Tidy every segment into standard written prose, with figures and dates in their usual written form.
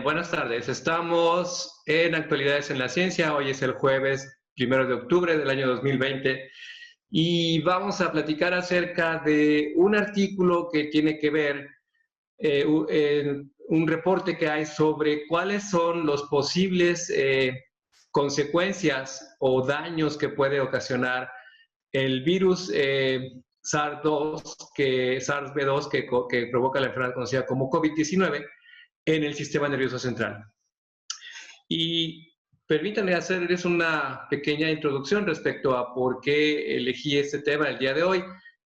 Buenas tardes, estamos en Actualidades en la Ciencia. Hoy es el jueves 1 de octubre del año 2020 y vamos a platicar acerca de un artículo que tiene que ver, un reporte que hay sobre cuáles son los posibles consecuencias o daños que puede ocasionar el virus SARS-CoV-2 que provoca la enfermedad conocida como COVID-19 en el sistema nervioso central. Y permítanme hacerles una pequeña introducción respecto a por qué elegí este tema el día de hoy.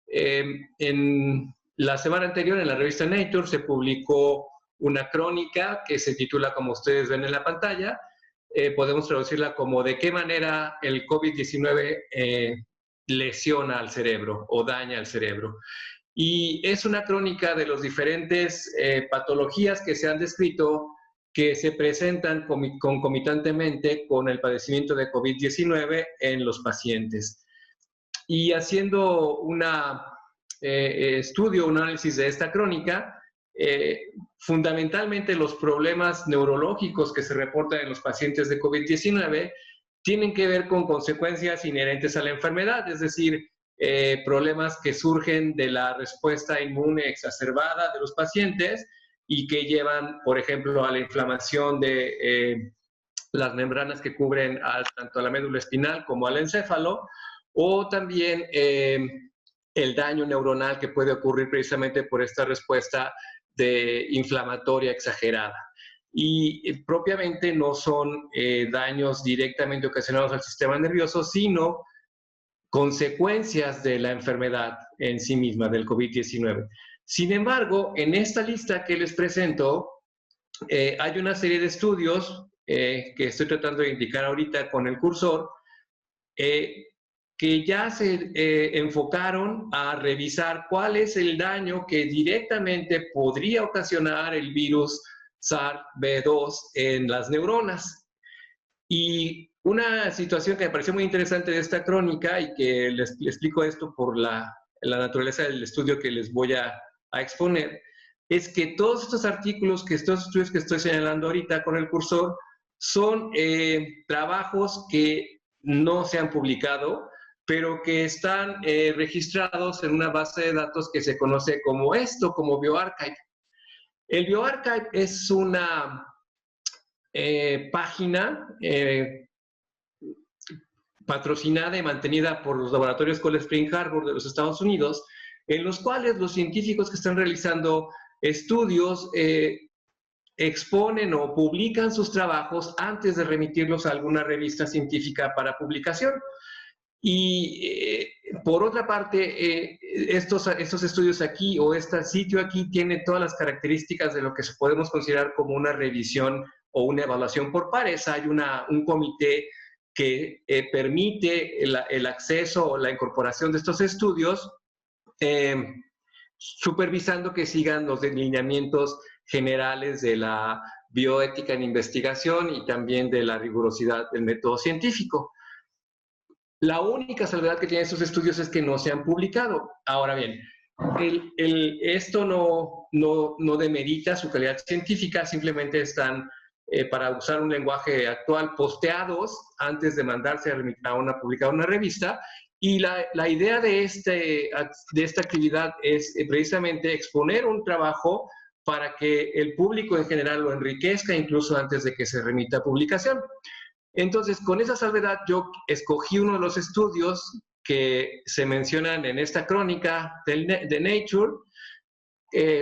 En la semana anterior, en la revista Nature, se publicó una crónica que se titula, como ustedes ven en la pantalla, podemos traducirla como ¿de qué manera el COVID-19 lesiona al cerebro o daña al cerebro? Y es una crónica de las diferentes patologías que se han descrito que se presentan concomitantemente con el padecimiento de COVID-19 en los pacientes. Y haciendo un estudio, un análisis de esta crónica, fundamentalmente los problemas neurológicos que se reportan en los pacientes de COVID-19 tienen que ver con consecuencias inherentes a la enfermedad, es decir, problemas que surgen de la respuesta inmune exacerbada de los pacientes y que llevan, por ejemplo, a la inflamación de las membranas que cubren tanto a la médula espinal como al encéfalo, o también el daño neuronal que puede ocurrir precisamente por esta respuesta inflamatoria exagerada. Y propiamente no son daños directamente ocasionados al sistema nervioso, sino consecuencias de la enfermedad en sí misma, del COVID-19. Sin embargo, en esta lista que les presento, hay una serie de estudios que estoy tratando de indicar ahorita con el cursor, que ya se enfocaron a revisar cuál es el daño que directamente podría ocasionar el virus SARS-CoV-2 en las neuronas. Y una situación que me pareció muy interesante de esta crónica, y que les explico esto por la naturaleza del estudio que les voy a exponer, es que todos estos estudios que estoy señalando ahorita con el cursor son trabajos que no se han publicado, pero que están registrados en una base de datos que se conoce como bioRxiv. El bioRxiv es una página patrocinada y mantenida por los laboratorios Cold Spring Harbor de los Estados Unidos, en los cuales los científicos que están realizando estudios exponen o publican sus trabajos antes de remitirlos a alguna revista científica para publicación. Y por otra parte, estos estudios aquí, o este sitio aquí, tiene todas las características de lo que podemos considerar como una revisión o una evaluación por pares. Hay un comité que permite el acceso o la incorporación de estos estudios, supervisando que sigan los lineamientos generales de la bioética en investigación y también de la rigurosidad del método científico. La única salvedad que tienen estos estudios es que no se han publicado. Ahora bien, esto no demerita su calidad científica, simplemente están, para usar un lenguaje actual, posteados antes de mandarse a publicar una revista. Y la idea de esta actividad es precisamente exponer un trabajo para que el público en general lo enriquezca incluso antes de que se remita a publicación. Entonces, con esa salvedad, yo escogí uno de los estudios que se mencionan en esta crónica de Nature,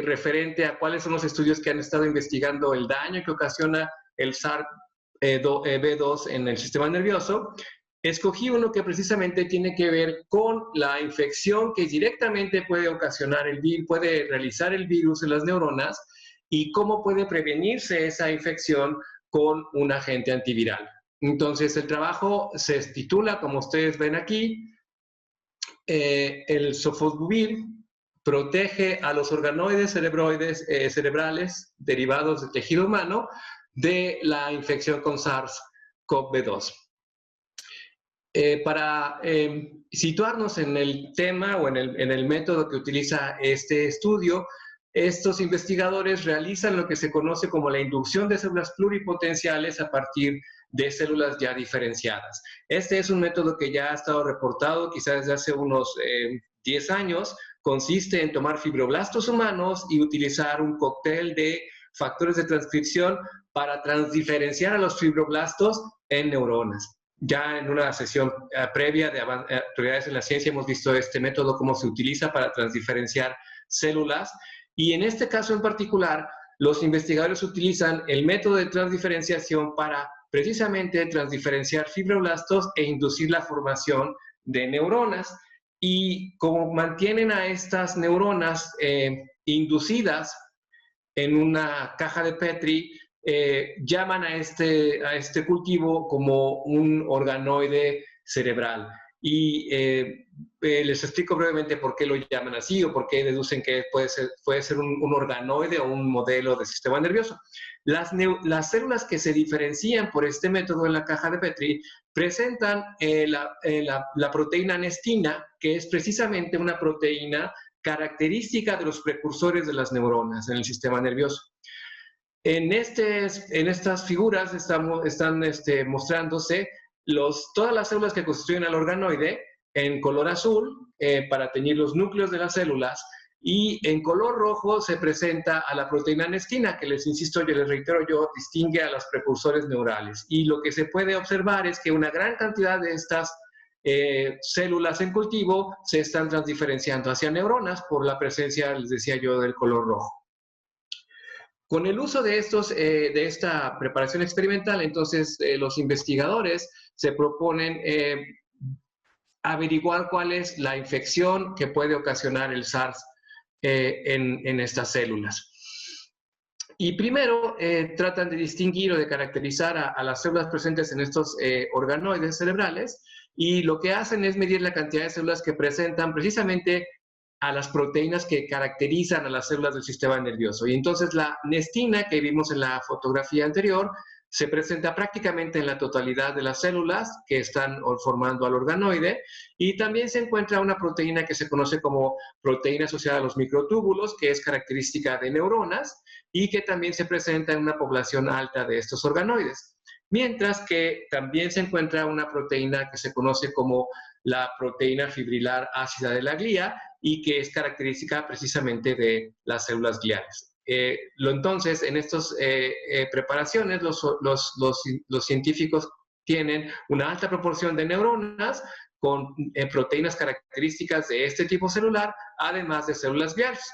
referente a cuáles son los estudios que han estado investigando el daño que ocasiona el SARS-CoV-2 en el sistema nervioso. Escogí uno que precisamente tiene que ver con la infección que directamente puede ocasionar puede realizar el virus en las neuronas, y cómo puede prevenirse esa infección con un agente antiviral. Entonces, el trabajo se titula, como ustedes ven aquí, el sofosbuvir protege a los organoides cerebrales derivados del tejido humano de la infección con SARS-CoV-2. Para situarnos en el tema o en el método que utiliza este estudio, estos investigadores realizan lo que se conoce como la inducción de células pluripotenciales a partir de células ya diferenciadas. Este es un método que ya ha estado reportado quizás desde hace unos 10 años. Consiste en tomar fibroblastos humanos y utilizar un cóctel de factores de transcripción para transdiferenciar a los fibroblastos en neuronas. Ya en una sesión previa de autoridades en la ciencia hemos visto este método, cómo se utiliza para transdiferenciar células. Y en este caso en particular, los investigadores utilizan el método de transdiferenciación para precisamente transdiferenciar fibroblastos e inducir la formación de neuronas. Y como mantienen a estas neuronas inducidas en una caja de Petri, llaman a este cultivo como un organoide cerebral. Y les explico brevemente por qué lo llaman así o por qué deducen que puede ser un organoide o un modelo de sistema nervioso. Las células que se diferencian por este método en la caja de Petri presentan la proteína nestina, que es precisamente una proteína característica de los precursores de las neuronas en el sistema nervioso. En estas figuras están mostrándose todas las células que constituyen al organoide en color azul para teñir los núcleos de las células, y en color rojo se presenta a la proteína nestina, que les insisto, les reitero distingue a los precursores neurales. Y lo que se puede observar es que una gran cantidad de estas células en cultivo se están transdiferenciando hacia neuronas por la presencia, les decía yo, del color rojo. Con el uso de esta preparación experimental, entonces los investigadores se proponen averiguar cuál es la infección que puede ocasionar el SARS en estas células. Y primero tratan de distinguir o de caracterizar a las células presentes en estos organoides cerebrales, y lo que hacen es medir la cantidad de células que presentan precisamente a las proteínas que caracterizan a las células del sistema nervioso. Y entonces la nestina que vimos en la fotografía anterior se presenta prácticamente en la totalidad de las células que están formando al organoide, y también se encuentra una proteína que se conoce como proteína asociada a los microtúbulos, que es característica de neuronas y que también se presenta en una población alta de estos organoides. Mientras que también se encuentra una proteína que se conoce como la proteína fibrilar ácida de la glía, y que es característica precisamente de las células gliales. Entonces, en estas preparaciones, los científicos tienen una alta proporción de neuronas con proteínas características de este tipo celular, además de células gliales.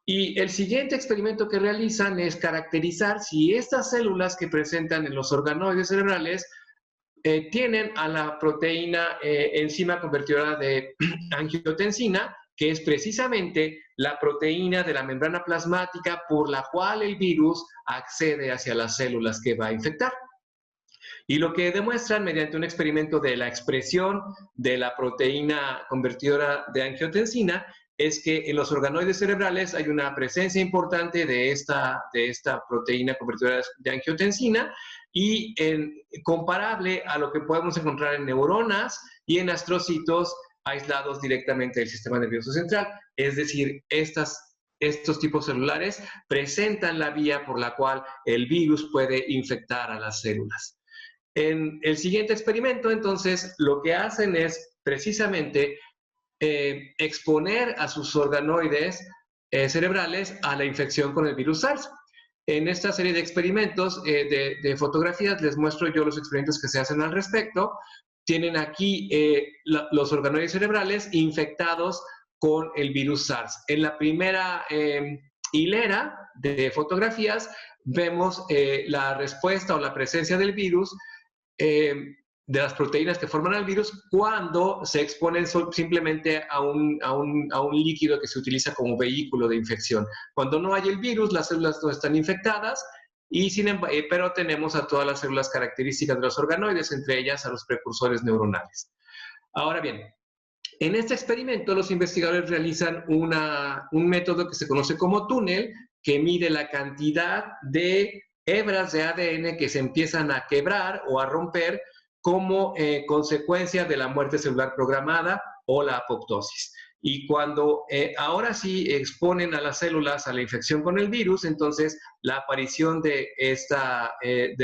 Y el siguiente experimento que realizan es caracterizar si estas células que presentan en los organoides cerebrales tienen a la proteína enzima convertidora de angiotensina, que es precisamente la proteína de la membrana plasmática por la cual el virus accede hacia las células que va a infectar. Y lo que demuestran mediante un experimento de la expresión de la proteína convertidora de angiotensina es que en los organoides cerebrales hay una presencia importante de esta proteína convertidora de angiotensina, y comparable a lo que podemos encontrar en neuronas y en astrocitos aislados directamente del sistema nervioso central. Es decir, estos tipos celulares presentan la vía por la cual el virus puede infectar a las células. En el siguiente experimento, entonces, lo que hacen es precisamente exponer a sus organoides cerebrales a la infección con el virus SARS. En esta serie de experimentos, de fotografías, les muestro yo los experimentos que se hacen al respecto. Tienen aquí los organoides cerebrales infectados con el virus SARS. En la primera hilera de fotografías vemos la respuesta o la presencia del virus, de las proteínas que forman al virus, cuando se exponen simplemente a un líquido que se utiliza como vehículo de infección. Cuando no hay el virus, las células no están infectadas, pero tenemos a todas las células características de los organoides, entre ellas a los precursores neuronales. Ahora bien, en este experimento los investigadores realizan un método que se conoce como túnel, que mide la cantidad de hebras de ADN que se empiezan a quebrar o a romper como consecuencia de la muerte celular programada o la apoptosis. Y cuando ahora sí exponen a las células a la infección con el virus, entonces la aparición de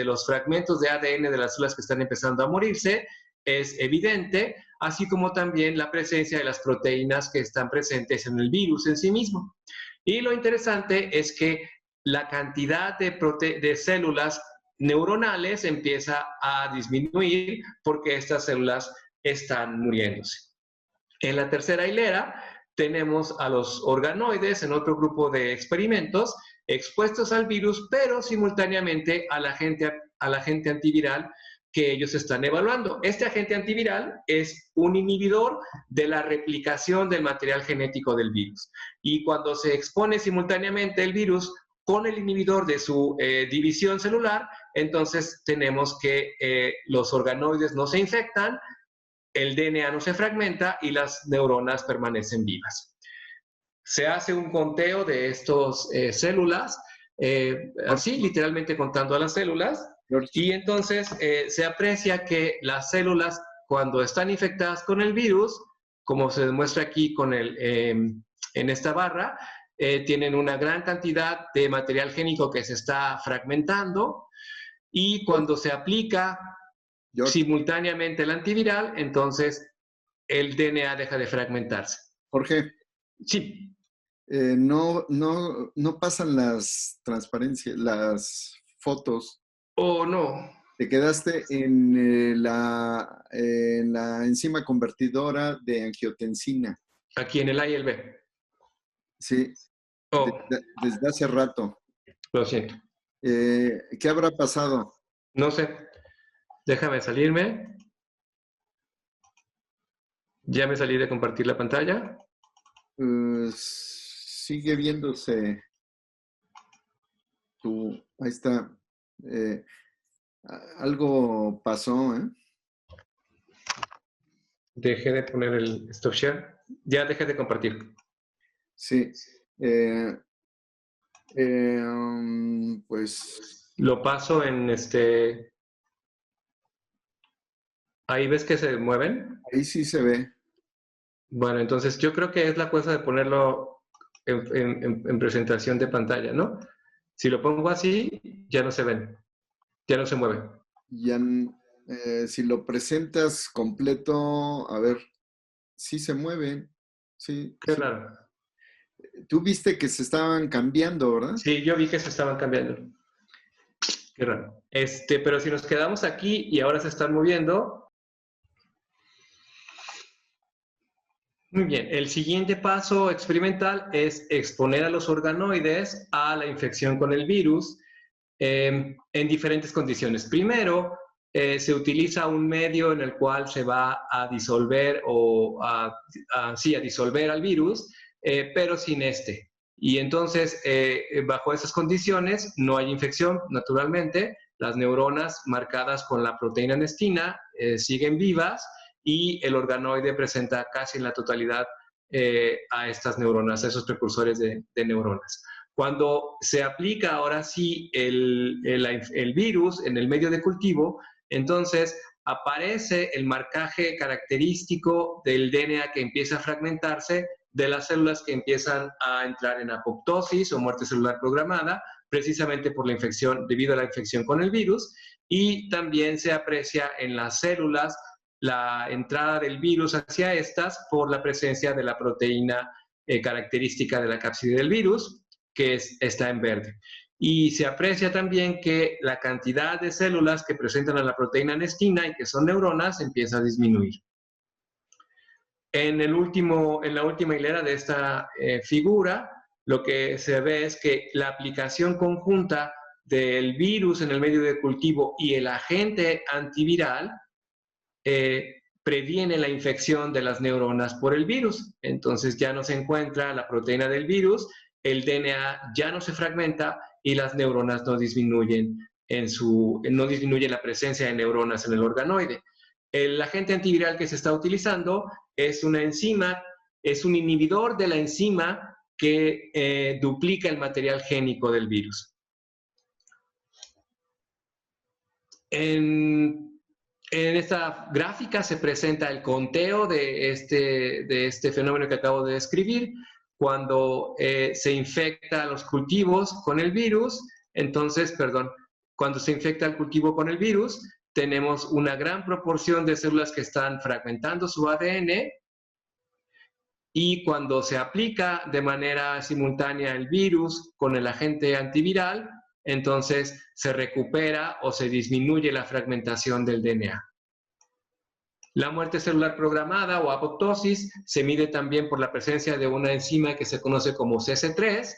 los fragmentos de ADN de las células que están empezando a morirse es evidente, así como también la presencia de las proteínas que están presentes en el virus en sí mismo. Y lo interesante es que la cantidad de células neuronales empieza a disminuir porque estas células están muriéndose. En la tercera hilera tenemos a los organoides en otro grupo de experimentos expuestos al virus, pero simultáneamente al agente antiviral que ellos están evaluando. Este agente antiviral es un inhibidor de la replicación del material genético del virus. Y cuando se expone simultáneamente el virus con el inhibidor de su división celular, entonces tenemos que los organoides no se infectan, el DNA no se fragmenta y las neuronas permanecen vivas. Se hace un conteo de estas células, así literalmente contando a las células, y entonces se aprecia que las células cuando están infectadas con el virus, como se demuestra aquí en esta barra, tienen una gran cantidad de material génico que se está fragmentando, y cuando se aplica simultáneamente el antiviral, entonces el DNA deja de fragmentarse. Jorge. Sí. No pasan las transparencias, las fotos. Oh, no. Te quedaste en la enzima convertidora de angiotensina. Aquí en el A y el B. Sí. Oh. Desde hace rato. Lo siento. ¿Qué habrá pasado? No sé. Déjame salirme. Ya me salí de compartir la pantalla. Sigue viéndose ahí está. Algo pasó, ¿eh? Dejé de poner el stop share. Ya dejé de compartir. Sí. Pues... Lo paso en ¿Ahí ves que se mueven? Ahí sí se ve. Bueno, entonces yo creo que es la cosa de ponerlo en presentación de pantalla, ¿no? Si lo pongo así, ya no se ven, ya no se mueven. Ya, si lo presentas completo, a ver, sí se mueven. Sí. Qué Sí. raro. Tú viste que se estaban cambiando, ¿verdad? Sí, yo vi que se estaban cambiando. Qué raro. Pero si nos quedamos aquí y ahora se están moviendo. Muy bien, el siguiente paso experimental es exponer a los organoides a la infección con el virus en diferentes condiciones. Primero, se utiliza un medio en el cual se va a disolver a disolver al virus, pero sin este. Y entonces, bajo esas condiciones, no hay infección, naturalmente. Las neuronas marcadas con la proteína nestina siguen vivas y el organoide presenta casi en la totalidad a estas neuronas, a esos precursores de neuronas. Cuando se aplica ahora sí el virus en el medio de cultivo, entonces aparece el marcaje característico del DNA que empieza a fragmentarse, de las células que empiezan a entrar en apoptosis o muerte celular programada, precisamente por la infección, debido a la infección con el virus, y también se aprecia en las células la entrada del virus hacia estas por la presencia de la proteína característica de la cápside del virus, que está en verde. Y se aprecia también que la cantidad de células que presentan a la proteína nestina y que son neuronas empieza a disminuir. En la última hilera de esta figura, lo que se ve es que la aplicación conjunta del virus en el medio de cultivo y el agente antiviral previene la infección de las neuronas por el virus. Entonces ya no se encuentra la proteína del virus, el DNA ya no se fragmenta y las neuronas no disminuyen no disminuye la presencia de neuronas en el organoide. El agente antiviral que se está utilizando es una enzima, es un inhibidor de la enzima que duplica el material génico del virus. En esta gráfica se presenta el conteo de este fenómeno que acabo de describir. Cuando se infecta a los cultivos con el virus, entonces, perdón, cuando se infecta el cultivo con el virus, tenemos una gran proporción de células que están fragmentando su ADN, y cuando se aplica de manera simultánea el virus con el agente antiviral, entonces se recupera o se disminuye la fragmentación del DNA. La muerte celular programada o apoptosis se mide también por la presencia de una enzima que se conoce como CC3.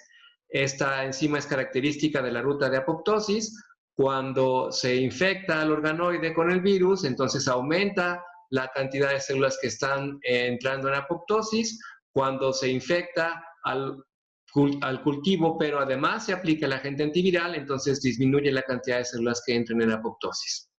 Esta enzima es característica de la ruta de apoptosis. Cuando se infecta al organoide con el virus, entonces aumenta la cantidad de células que están entrando en apoptosis. Cuando se infecta al cultivo, pero además se aplica el agente antiviral, entonces disminuye la cantidad de células que entran en apoptosis.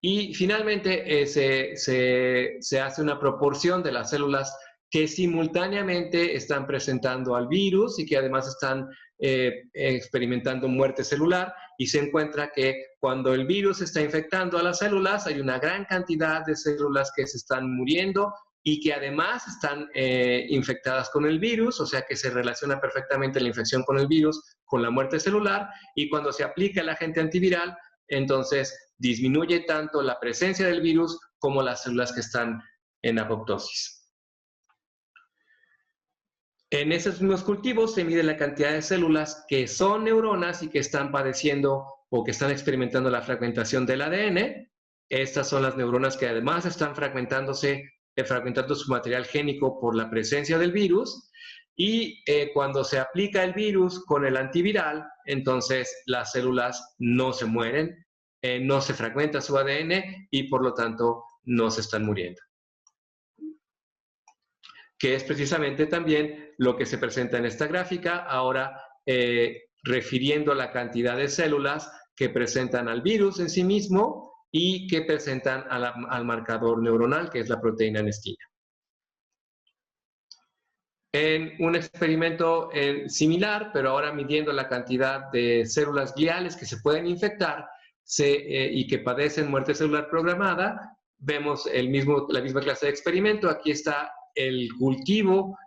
Y finalmente se hace una proporción de las células que simultáneamente están presentando al virus y que además están experimentando muerte celular, y se encuentra que cuando el virus está infectando a las células hay una gran cantidad de células que se están muriendo y que además están infectadas con el virus, o sea que se relaciona perfectamente la infección con el virus con la muerte celular. Y cuando se aplica el agente antiviral, entonces disminuye tanto la presencia del virus como las células que están en apoptosis. En esos mismos cultivos se mide la cantidad de células que son neuronas y que están padeciendo o que están experimentando la fragmentación del ADN. Estas son las neuronas que además están fragmentando su material génico por la presencia del virus. Y cuando se aplica el virus con el antiviral, entonces las células no se mueren, no se fragmenta su ADN y por lo tanto no se están muriendo. Que es precisamente también lo que se presenta en esta gráfica, ahora refiriendo la cantidad de células que presentan al virus en sí mismo y que presentan al marcador neuronal, que es la proteína nestina. En un experimento similar, pero ahora midiendo la cantidad de células gliales que se pueden infectar y que padecen muerte celular programada, vemos la misma clase de experimento. Aquí está el cultivo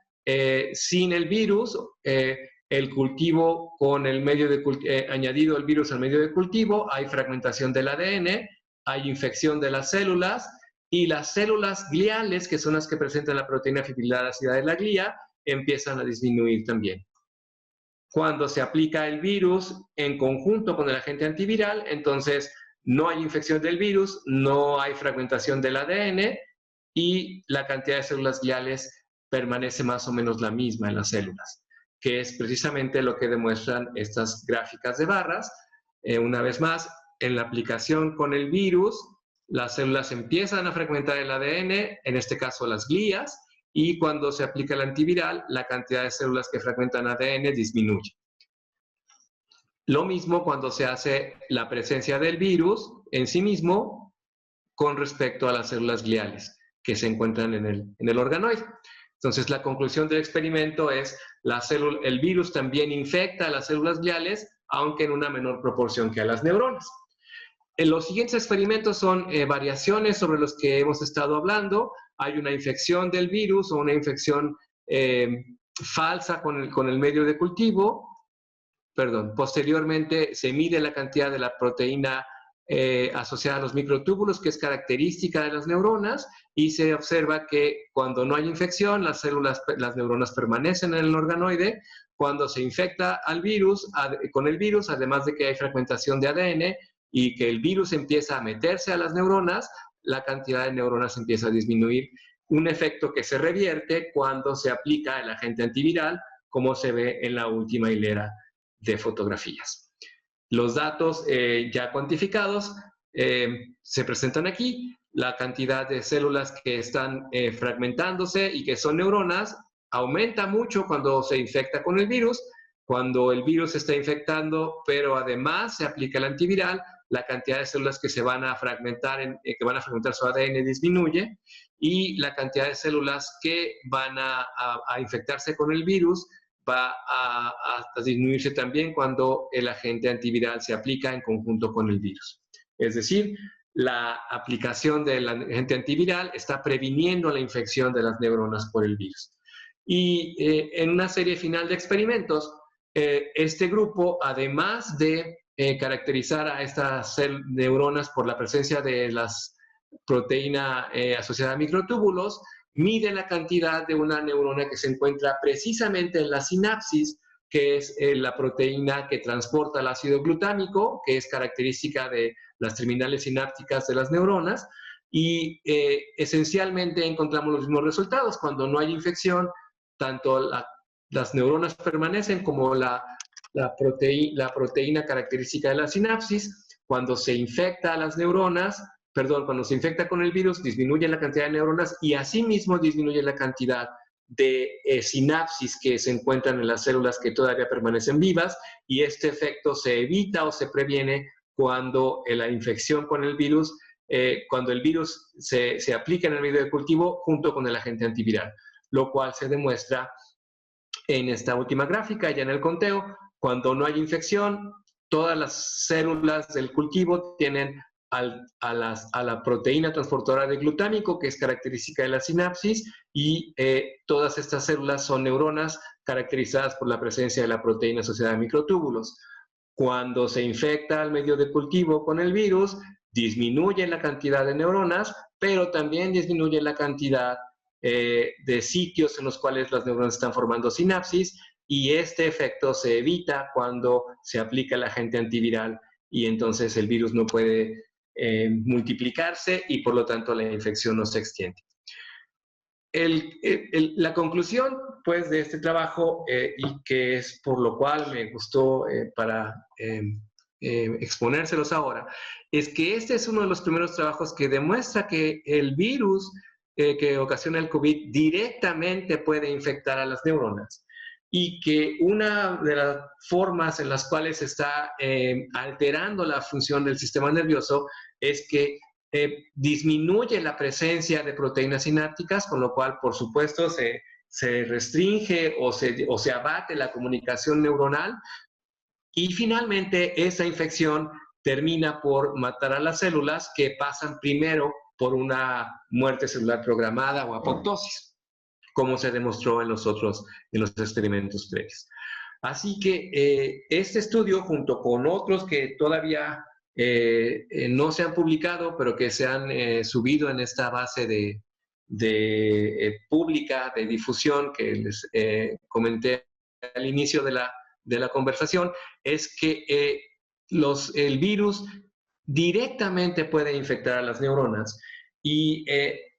sin el virus, el cultivo con el medio añadido el virus al medio de cultivo, hay fragmentación del ADN, hay infección de las células, y las células gliales, que son las que presentan la proteína fibrilar ácida de la glía, empiezan a disminuir también. Cuando se aplica el virus en conjunto con el agente antiviral, entonces no hay infección del virus, no hay fragmentación del ADN y la cantidad de células gliales permanece más o menos la misma en las células, que es precisamente lo que demuestran estas gráficas de barras. Una vez más, en la aplicación con el virus, las células empiezan a fragmentar el ADN, en este caso las glías, y cuando se aplica el antiviral, la cantidad de células que fragmentan ADN disminuye. Lo mismo cuando se hace la presencia del virus en sí mismo con respecto a las células gliales que se encuentran en el organoide. Entonces, la conclusión del experimento es el virus también infecta a las células gliales, aunque en una menor proporción que a las neuronas. Los siguientes experimentos son variaciones sobre los que hemos estado hablando. Hay una infección del virus o una infección falsa con el medio de cultivo. Posteriormente se mide la cantidad de la proteína asociada a los microtúbulos, que es característica de las neuronas, y se observa que cuando no hay infección, las neuronas permanecen en el organoide. Cuando se infecta con el virus, además de que hay fragmentación de ADN y que el virus empieza a meterse a las neuronas, la cantidad de neuronas empieza a disminuir, un efecto que se revierte cuando se aplica el agente antiviral, como se ve en la última hilera de fotografías. Los datos ya cuantificados se presentan aquí. La cantidad de células que están fragmentándose y que son neuronas aumenta mucho cuando se infecta con el virus. Cuando el virus está infectando, pero además se aplica el antiviral, la cantidad de células que se van a fragmentar, que van a fragmentar su ADN disminuye, y la cantidad de células que van a infectarse con el virus va a disminuirse también cuando el agente antiviral se aplica en conjunto con el virus. Es decir, la aplicación del agente antiviral está previniendo la infección de las neuronas por el virus. Y en una serie final de experimentos, este grupo, además de caracterizar a estas neuronas por la presencia de las proteína asociada a microtúbulos, mide la cantidad de una neurona que se encuentra precisamente en la sinapsis, que es la proteína que transporta el ácido glutámico, que es característica de las terminales sinápticas de las neuronas, y esencialmente encontramos los mismos resultados. Cuando no hay infección, tanto las neuronas permanecen como la proteína característica de la sinapsis. Cuando se infecta a las neuronas, cuando se infecta con el virus, disminuye la cantidad de neuronas y asimismo disminuye la cantidad de sinapsis que se encuentran en las células que todavía permanecen vivas, y este efecto se evita o se previene cuando la infección con el virus, cuando el virus se aplica en el medio de cultivo junto con el agente antiviral, lo cual se demuestra en esta última gráfica, ya en el conteo. Cuando no hay infección, todas las células del cultivo tienen a la proteína transportadora de glutámico, que es característica de la sinapsis, y todas estas células son neuronas caracterizadas por la presencia de la proteína asociada a microtúbulos. Cuando se infecta al medio de cultivo con el virus, disminuye la cantidad de neuronas, pero también disminuye la cantidad de sitios en los cuales las neuronas están formando sinapsis, y este efecto se evita cuando se aplica el agente antiviral, y entonces el virus no puede multiplicarse y por lo tanto la infección no se extiende. La conclusión, pues, de este trabajo, y que es por lo cual me gustó para exponérselos ahora, es que este es uno de los primeros trabajos que demuestra que el virus que ocasiona el COVID directamente puede infectar a las neuronas, y que una de las formas en las cuales se está alterando la función del sistema nervioso es que disminuye la presencia de proteínas sinápticas, con lo cual, por supuesto, se restringe o se abate la comunicación neuronal, y finalmente esa infección termina por matar a las células, que pasan primero por una muerte celular programada o apoptosis, como se demostró en los experimentos previos. Así que este estudio, junto con otros que todavía no se han publicado, pero que se han subido en esta base pública de difusión que les comenté al inicio de la conversación, es que el virus directamente puede infectar a las neuronas, y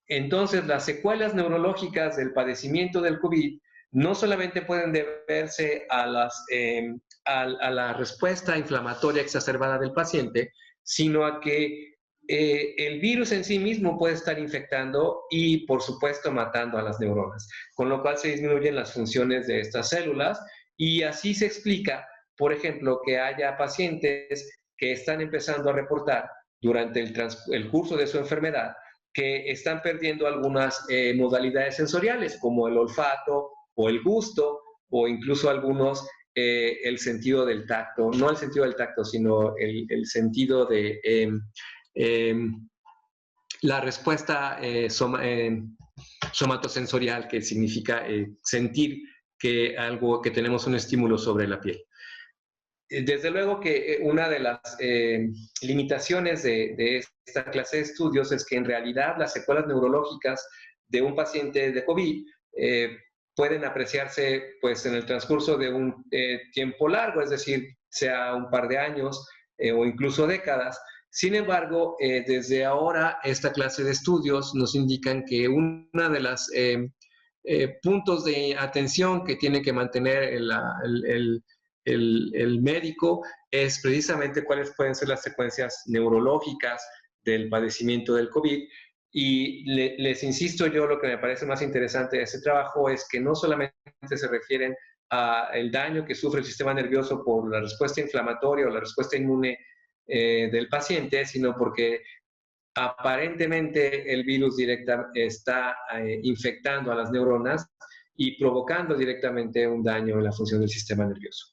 entonces las secuelas neurológicas del padecimiento del COVID no solamente pueden deberse a la respuesta inflamatoria exacerbada del paciente, sino a que el virus en sí mismo puede estar infectando y, por supuesto, matando a las neuronas, con lo cual se disminuyen las funciones de estas células, y así se explica, por ejemplo, que haya pacientes que están empezando a reportar durante el curso de su enfermedad que están perdiendo algunas modalidades sensoriales, como el olfato o el gusto, o incluso algunos el sentido del tacto, no el sentido del tacto, sino el sentido de la respuesta somatosensorial, que significa sentir que tenemos un estímulo sobre la piel. Desde luego que una de las limitaciones de esta clase de estudios es que en realidad las secuelas neurológicas de un paciente de COVID pueden apreciarse, pues, en el transcurso de un tiempo largo, es decir, sea un par de años o incluso décadas. Sin embargo, desde ahora esta clase de estudios nos indican que una de las puntos de atención que tiene que mantener el médico es precisamente cuáles pueden ser las secuencias neurológicas del padecimiento del COVID. Y les insisto, yo lo que me parece más interesante de este trabajo es que no solamente se refieren al daño que sufre el sistema nervioso por la respuesta inflamatoria o la respuesta inmune del paciente, sino porque aparentemente el virus está infectando a las neuronas y provocando directamente un daño en la función del sistema nervioso.